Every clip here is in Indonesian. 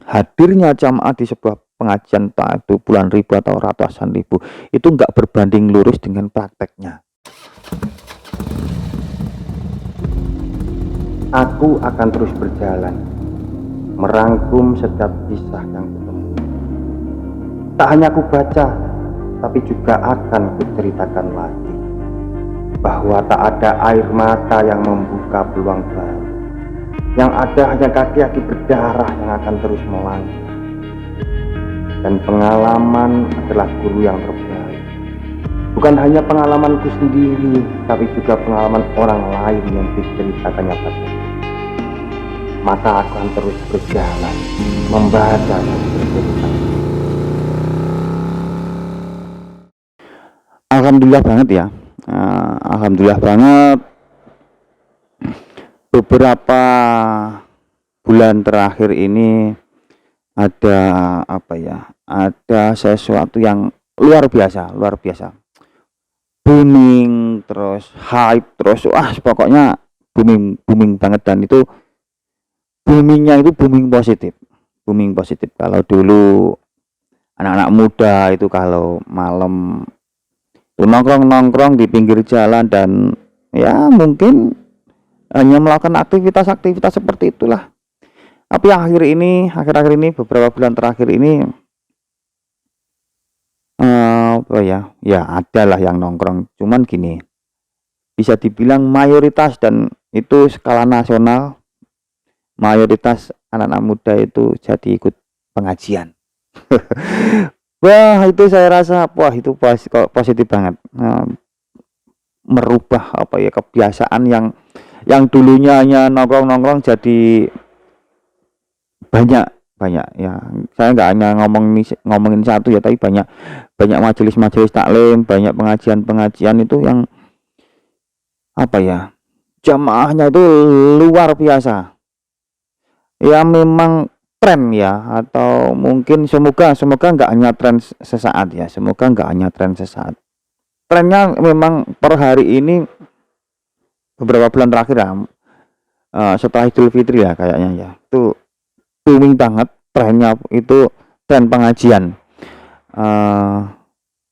hadirnya jamaah di sebuah pengajian, entah itu puluhan ribu atau ratusan ribu, itu nggak berbanding lurus dengan prakteknya. Aku akan terus berjalan, merangkum setiap kisah yang kutemui. Tak hanya aku baca, tapi juga akan kuceritakan lagi, bahwa tak ada air mata yang membuka peluang baru. Yang ada hanya kaki-kaki berdarah yang akan terus melangkah. Dan pengalaman adalah guru yang terbaik. Bukan hanya pengalamanku sendiri, tapi juga pengalaman orang lain yang diceritakannya padaku. Maka akan terus berjalan, membaca dan bercerita. Alhamdulillah banget ya. Alhamdulillah banget. Beberapa bulan terakhir ini ada apa ya? Ada sesuatu yang luar biasa, booming, terus hype, terus wah pokoknya booming banget. Dan itu boomingnya itu booming positif. Kalau dulu anak-anak muda itu kalau malam itu nongkrong di pinggir jalan dan ya mungkin hanya melakukan aktivitas-aktivitas seperti itulah. Tapi akhir-akhir ini beberapa bulan terakhir ini apa ya? Ya adalah yang nongkrong. Cuman gini, bisa dibilang mayoritas dan itu skala nasional, mayoritas anak-anak muda itu jadi ikut pengajian. Wah, itu saya rasa wah itu positif banget. Merubah apa ya kebiasaan yang dulunya hanya nongkrong-nongkrong jadi banyak banyak ya. Saya nggak hanya ngomongin satu ya, tapi banyak majelis-majelis taklim, banyak pengajian itu yang apa ya, jamaahnya itu luar biasa ya. Memang tren ya, atau mungkin semoga nggak hanya tren sesaat ya, trennya memang per hari ini beberapa bulan terakhir ya, setelah Idul Fitri ya kayaknya ya, itu booming banget trennya, itu tren pengajian,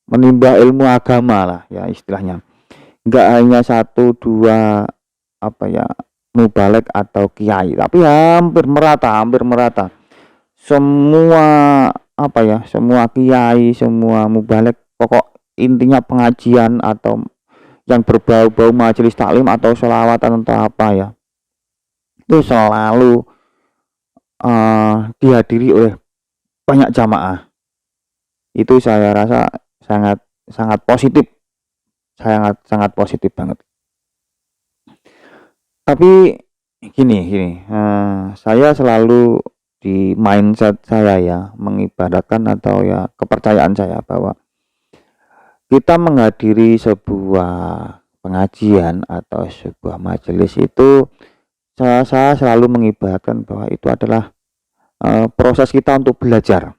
menimba ilmu agama lah ya istilahnya. Nggak hanya satu dua apa ya mubalek atau kiai, tapi hampir merata semua apa ya, semua kiai, semua mubalek, pokok intinya pengajian atau yang berbau-bau majelis taklim atau sholawatan atau apa ya, itu selalu dihadiri oleh banyak jamaah. Itu saya rasa sangat sangat positif, sangat positif banget. Tapi gini, saya selalu di mindset saya ya, mengibaratkan atau ya kepercayaan saya bahwa kita menghadiri sebuah pengajian atau sebuah majelis itu, saya selalu mengibaratkan bahwa itu adalah proses kita untuk belajar.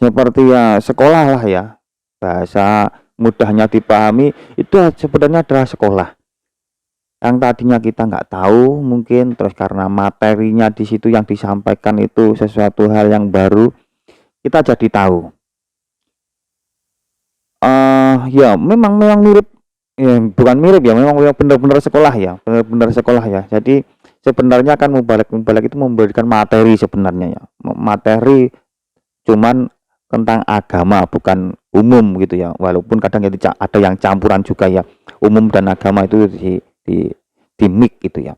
Seperti ya sekolah lah ya, bahasa mudahnya dipahami itu sebenarnya adalah sekolah. Yang tadinya kita nggak tahu mungkin, terus karena materinya di situ yang disampaikan itu sesuatu hal yang baru, kita jadi tahu. Ya memang mirip ya, bukan mirip ya, memang benar-benar sekolah ya. Jadi sebenarnya kan mubalek itu memberikan materi sebenarnya ya, materi cuman tentang agama, bukan umum gitu ya, walaupun kadang ada yang campuran juga ya, umum dan agama itu di mix gitu ya.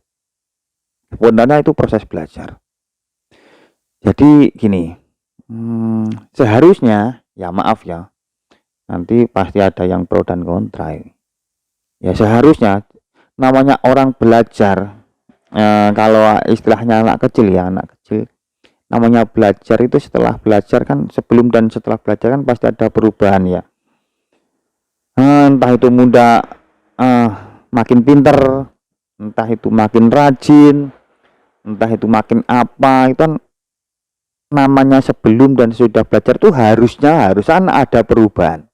Sebenarnya itu proses belajar. Jadi gini, seharusnya ya, maaf ya, nanti pasti ada yang pro dan kontra ya. Seharusnya namanya orang belajar, kalau istilahnya anak kecil namanya belajar itu setelah belajar kan, sebelum dan setelah belajar kan pasti ada perubahan ya. Entah itu muda makin pinter, entah itu makin rajin, entah itu makin apa, itu kan namanya sebelum dan sudah belajar tuh harusnya ada perubahan,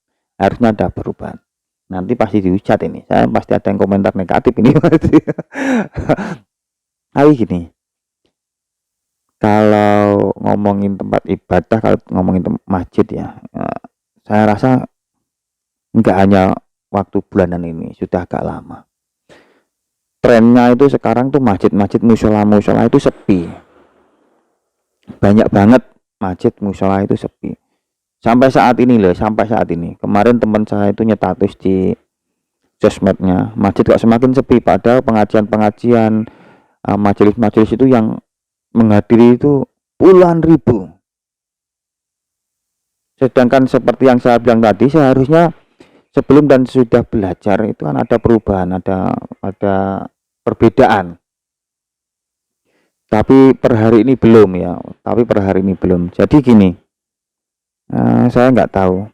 nanti pasti dihujat ini, saya pasti ada yang komentar negatif ini. Tapi gini, kalau ngomongin tempat ibadah, kalau ngomongin masjid ya, saya rasa nggak hanya waktu bulanan ini, sudah agak lama. Trennya itu sekarang tuh masjid-masjid, musola-musola itu sepi. Banyak banget masjid, musola itu sepi. Sampai saat ini loh, sampai saat ini. Kemarin teman saya itu nyetatus di sosmednya, masjid kok semakin sepi, padahal pengajian-pengajian, majelis-majelis itu yang menghadiri itu puluhan ribu. Sedangkan seperti yang saya bilang tadi, seharusnya sebelum dan sudah belajar itu kan ada perubahan, ada perbedaan. Tapi per hari ini belum ya. Tapi per hari ini belum. Jadi gini, saya nggak tahu.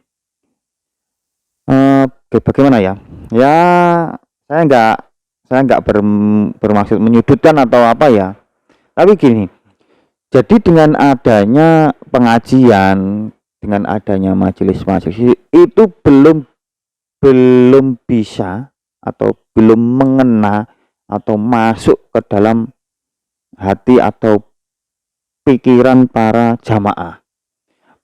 Bagaimana ya? Ya, saya nggak bermaksud menyudutkan atau apa ya. Tapi gini, jadi dengan adanya pengajian, dengan adanya majelis-majelis itu belum bisa atau belum mengena atau masuk ke dalam hati atau pikiran para jamaah.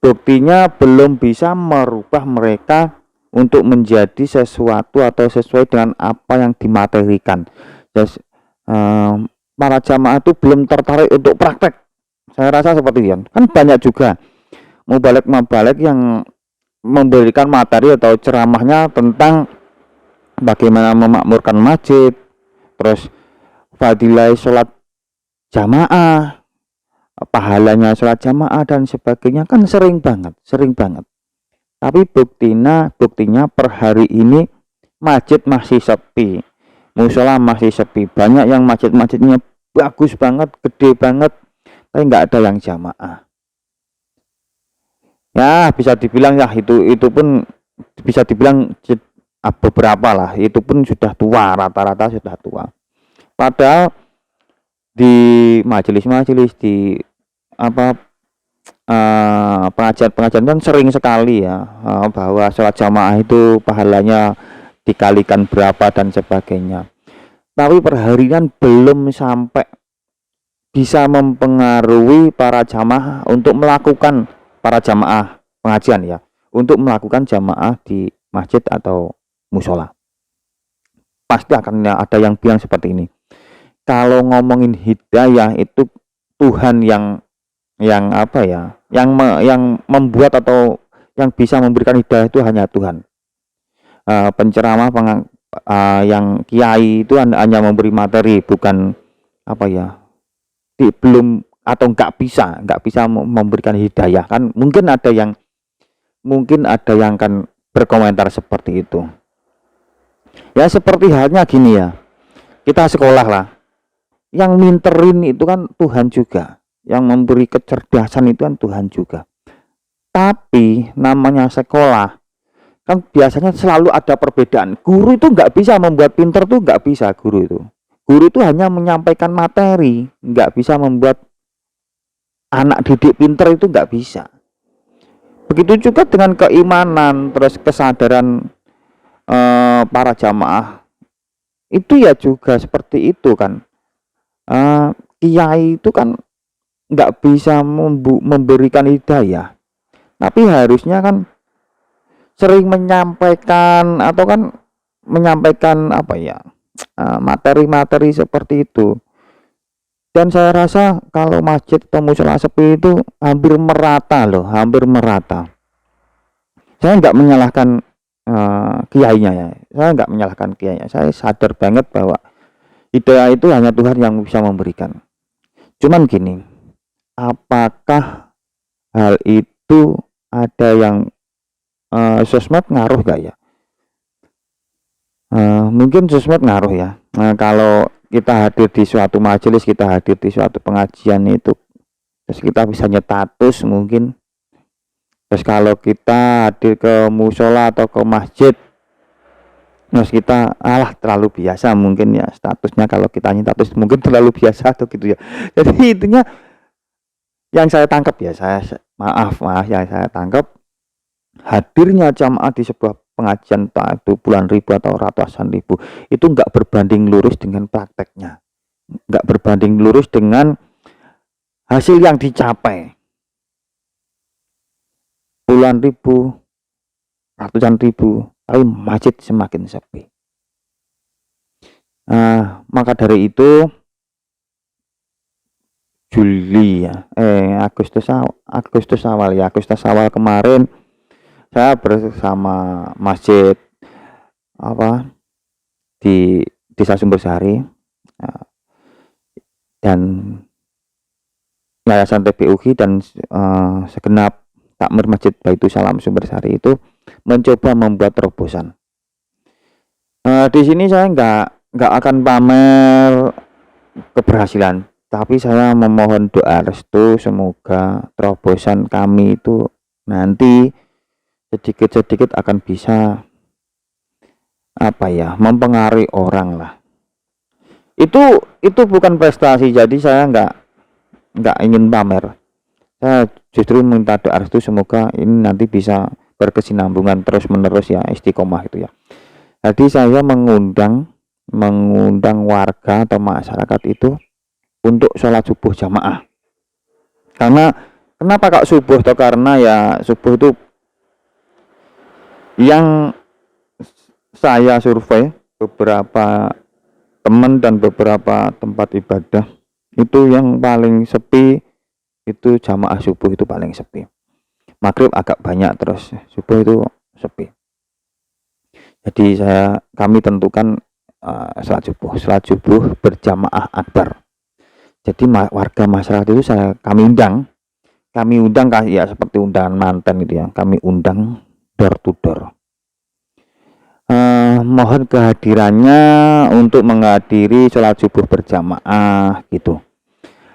Buktinya belum bisa merubah mereka untuk menjadi sesuatu atau sesuai dengan apa yang dimaterikan. Just, para jamaah itu belum tertarik untuk praktek. Saya rasa seperti itu. Kan banyak juga mubalek-mubalek yang memberikan materi atau ceramahnya tentang bagaimana memakmurkan masjid, terus fadilah sholat jamaah, pahalanya sholat jamaah dan sebagainya, kan sering banget. Tapi buktinya per hari ini masjid masih sepi, musola masih sepi. Banyak yang masjidnya bagus banget, gede banget, tapi nggak ada yang jamaah. Ya bisa dibilang ya itu pun bisa dibilang beberapa lah, itu pun sudah tua, rata-rata sudah tua. Padahal di majelis-majelis, di pengajian kan sering sekali ya, bahwa sholat jamaah itu pahalanya dikalikan berapa dan sebagainya. Tapi perharian belum sampai bisa mempengaruhi para jamaah untuk melakukan, para jamaah pengajian ya, untuk melakukan jamaah di masjid atau musola. Pasti akan ada yang bilang seperti ini. Kalau ngomongin hidayah itu Tuhan yang membuat atau yang bisa memberikan hidayah itu hanya Tuhan. Penceramah yang kiai itu hanya memberi materi, bukan belum atau nggak bisa memberikan hidayah. Kan mungkin ada yang kan berkomentar seperti itu. Ya seperti halnya gini ya, kita sekolah lah, yang minterin itu kan Tuhan juga, yang memberi kecerdasan itu kan Tuhan juga. Tapi namanya sekolah kan biasanya selalu ada perbedaan. Guru itu nggak bisa membuat pinter tuh, nggak bisa. Guru itu hanya menyampaikan materi, nggak bisa membuat anak didik pinter, itu nggak bisa. Begitu juga dengan keimanan, terus kesadaran para jamaah itu ya juga seperti itu kan. Kiai itu kan nggak bisa memberikan hidayah, tapi harusnya kan sering menyampaikan atau kan menyampaikan materi-materi seperti itu. Dan saya rasa kalau masjid atau musola sepi itu hampir merata loh, hampir merata. Saya nggak menyalahkan kiainya ya, saya sadar banget bahwa hidayah itu hanya Tuhan yang bisa memberikan. Cuman gini, apakah hal itu ada yang sosmed ngaruh gak ya? Mungkin sosmed ngaruh ya. Kalau kita hadir di suatu majelis, kita hadir di suatu pengajian itu, terus kita bisa nyetatus mungkin. Terus kalau kita hadir ke musola atau ke masjid, terus kita terlalu biasa mungkin ya statusnya, kalau kita nyetatus mungkin terlalu biasa atau gitu ya. Jadi intinya yang saya tangkap ya, maaf yang saya tangkap, hadirnya jamaah di sebuah pengajian itu puluhan ribu atau ratusan ribu itu nggak berbanding lurus dengan prakteknya, nggak berbanding lurus dengan hasil yang dicapai. puluhan ribu, ratusan ribu, tapi masjid semakin sepi. Maka dari itu Agustus awal kemarin saya bersama masjid di Desa Sumbersari dan Yayasan TPUGI dan segenap takmir Masjid Baitul Salam Sumbersari itu mencoba membuat terobosan. Di sini saya nggak akan pamer keberhasilan, tapi saya memohon doa restu semoga terobosan kami itu nanti sedikit-sedikit akan bisa mempengaruhi orang lah. Itu bukan prestasi, jadi saya nggak ingin pamer. Saya justru minta doa restu semoga ini nanti bisa berkesinambungan terus menerus ya, istiqomah itu ya. Jadi saya mengundang warga atau masyarakat itu untuk sholat subuh jamaah. Karena kenapa kok subuh? Karena ya subuh itu yang saya survei beberapa teman dan beberapa tempat ibadah itu yang paling sepi itu jamaah subuh, itu paling sepi. Maghrib agak banyak, terus subuh itu sepi. Jadi kami tentukan sholat subuh berjamaah akbar. Jadi warga masyarakat itu kami undang ya seperti undangan mantan gitu ya. Kami undang door to door. Mohon kehadirannya untuk menghadiri sholat subuh berjamaah gitu.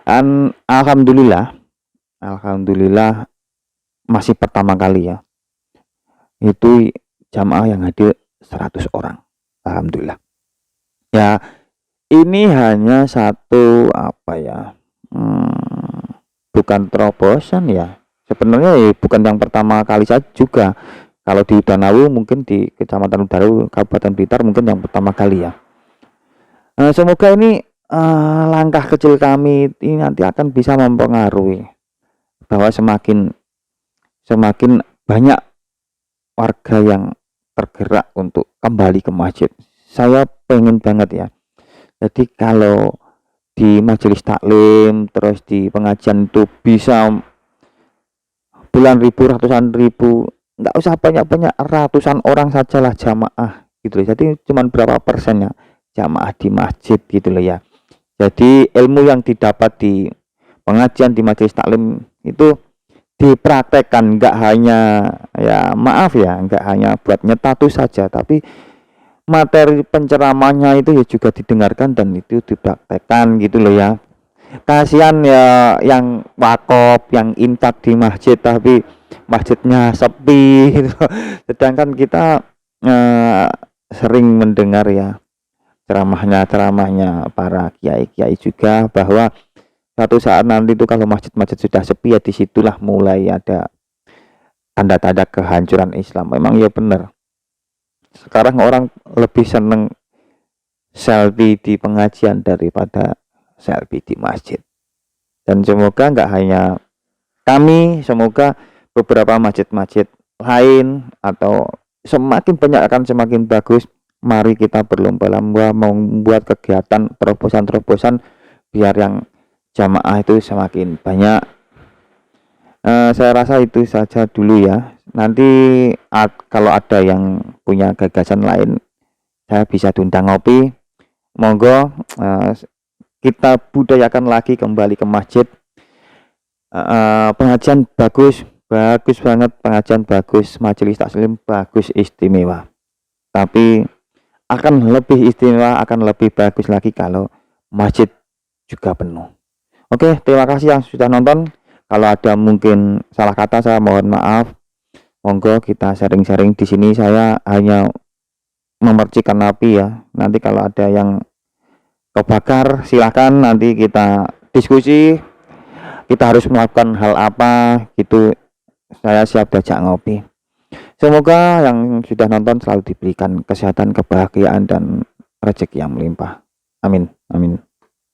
Dan alhamdulillah masih pertama kali ya. Itu jamaah yang hadir 100 orang. Alhamdulillah. Ya, ini hanya satu bukan terobosan ya. Sebenarnya bukan yang pertama kali saja juga. Kalau di Udanawu mungkin di Kecamatan Udanawu Kabupaten Blitar mungkin yang pertama kali ya. Semoga ini langkah kecil kami ini nanti akan bisa mempengaruhi bahwa semakin banyak warga yang tergerak untuk kembali ke masjid. Saya pengen banget ya. Jadi kalau di majelis taklim terus di pengajian itu bisa puluhan ribu, ratusan ribu, nggak usah banyak-banyak, ratusan orang sajalah jamaah gitu loh. Jadi cuman berapa persennya jamaah di masjid gitu loh ya. Jadi ilmu yang didapat di pengajian di majelis taklim itu dipraktekkan, nggak hanya nggak hanya buat nyetatus saja, tapi materi penceramahnya itu ya juga didengarkan dan itu dipraktekkan gitu loh ya. Kasihan ya yang wakop, yang infak di masjid tapi masjidnya sepi gitu. Sedangkan kita sering mendengar ya ceramahnya para kiai-kiai juga bahwa satu saat nanti itu kalau masjid-masjid sudah sepi ya disitulah mulai ada tanda-tanda kehancuran Islam. Memang ya benar. Sekarang orang lebih seneng selfie di pengajian daripada selfie di masjid. Dan semoga nggak hanya kami, semoga beberapa masjid-masjid lain atau semakin banyak akan semakin bagus. Mari kita berlomba-lomba membuat kegiatan terobosan-terobosan biar yang jamaah itu semakin banyak. Saya rasa itu saja dulu ya. Nanti kalau ada yang punya gagasan lain, saya bisa diundang ngopi. Monggo kita budayakan lagi kembali ke masjid. Pengajian bagus banget, pengajian bagus, majelis taklim bagus, istimewa. Tapi akan lebih istimewa, akan lebih bagus lagi kalau masjid juga penuh. Oke, terima kasih yang sudah nonton. Kalau ada mungkin salah kata saya mohon maaf. Monggo kita sharing-sharing di sini. Saya hanya memercikan api ya. Nanti kalau ada yang kebakar silahkan nanti kita diskusi. Kita harus melakukan hal apa gitu. Saya siap diajak ngopi. Semoga yang sudah nonton selalu diberikan kesehatan, kebahagiaan dan rezeki yang melimpah. Amin. Amin.